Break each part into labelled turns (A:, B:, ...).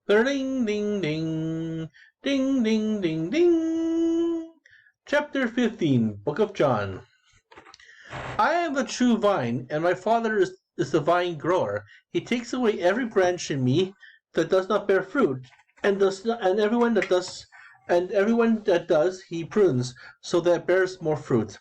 A: Ding ding ding. Ding ding ding ding. Chapter 15, Book of John. I am the true vine, and my Father is the vine grower. He takes away every branch in me that does not bear fruit, and does not, everyone that does he prunes, so that it bears more fruit.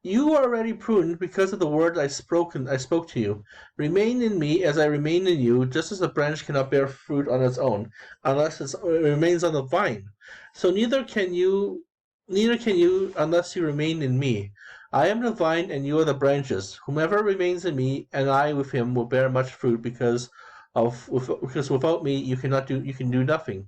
A: You are already pruned because of the word I spoke to you. Remain in me as I remain in you, just as a branch cannot bear fruit on its own, unless it remains on the vine. So neither can you unless you remain in me. I am the vine and you are the branches. Whomever remains in me and I with him will bear much fruit because without me you can do nothing.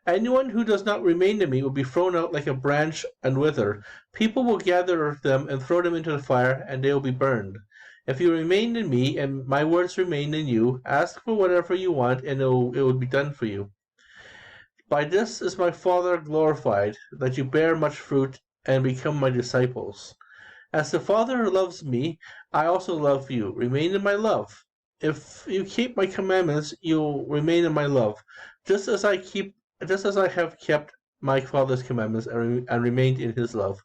A: Anyone who does not remain in me will be thrown out like a branch and wither. People will gather them and throw them into the fire, and they will be burned. If you remain in me, and my words remain in you, ask for whatever you want, and it will be done for you. By this is my Father glorified, that you bear much fruit and become my disciples. As the Father loves me, I also love you. Remain in my love. If you keep my commandments, you'll remain in my love, just as I have kept my Father's commandments and remained in his love.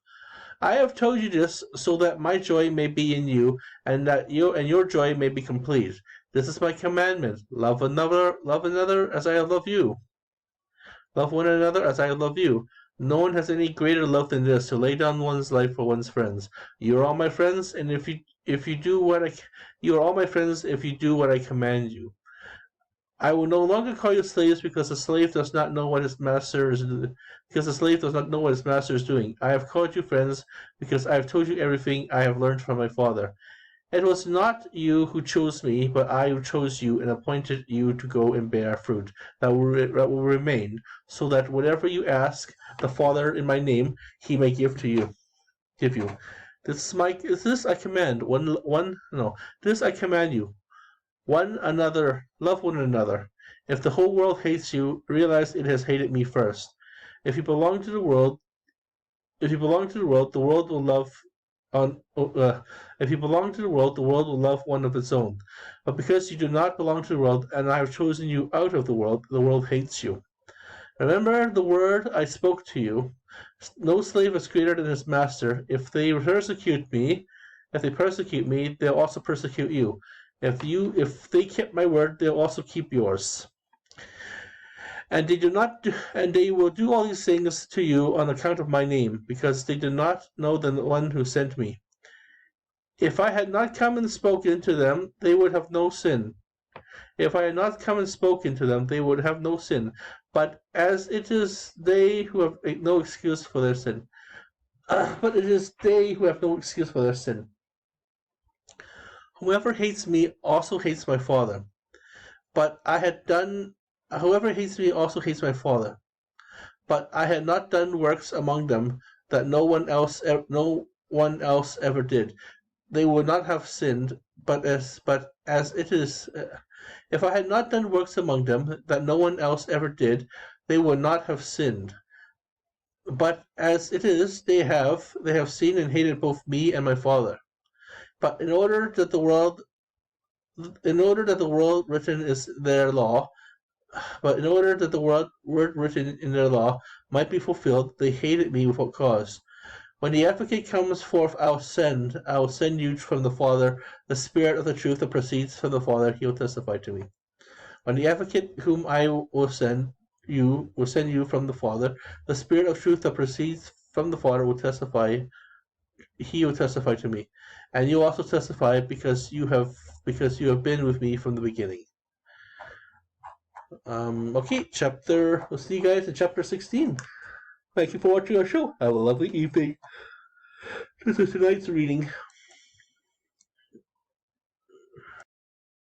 A: I have told you this so that my joy may be in you, and that your joy may be complete. This is my commandment: love another as I love you. Love one another as I love you. No one has any greater love than this, to lay down one's life for one's friends. You are all my friends, and if you do what I you are all my friends if you do what I command you. I will no longer call you slaves because the slave does not know what his master is doing. I have called you friends because I have told you everything I have learned from my Father. It was not you who chose me, but I who chose you and appointed you to go and bear fruit that will remain, so that whatever you ask the Father in my name, he may give you. This I command you. One another, love one another. If the whole world hates you, realize it has hated me first. If you belong to the world, the world will love on. If you belong to the world will love one of its own. But because you do not belong to the world, and I have chosen you out of the world hates you. Remember the word I spoke to you. No slave is greater than his master. If they persecute me, they'll also persecute you. If they keep my word, they'll also keep yours. And they will do all these things to you on account of my name, because they do not know the one who sent me. If I had not come and spoken to them, they would have no sin. If I had not come and spoken to them, they would have no sin. But as it is they who have no excuse for their sin. But it is they who have no excuse for their sin. Whoever hates me also hates my Father. Whoever hates me also hates my Father. But I had not done works among them that no one else ever did. They would not have sinned, but as it is, if I had not done works among them that no one else ever did, they would not have sinned. But as it is, they have seen and hated both me and my Father. But in order that the world written is their law, but in order that the word written in their law might be fulfilled, they hated me without cause. When the Advocate comes forth, I will send you from the Father, the Spirit of the truth that proceeds from the Father. He will testify to me. When the Advocate whom I will send you from the Father, the Spirit of truth that proceeds from the Father will testify. He will testify to me, and you also testify because you have been with me from the beginning. Okay, we'll see you guys in chapter 16. Thank you for watching our show. Have a lovely evening. This is tonight's reading.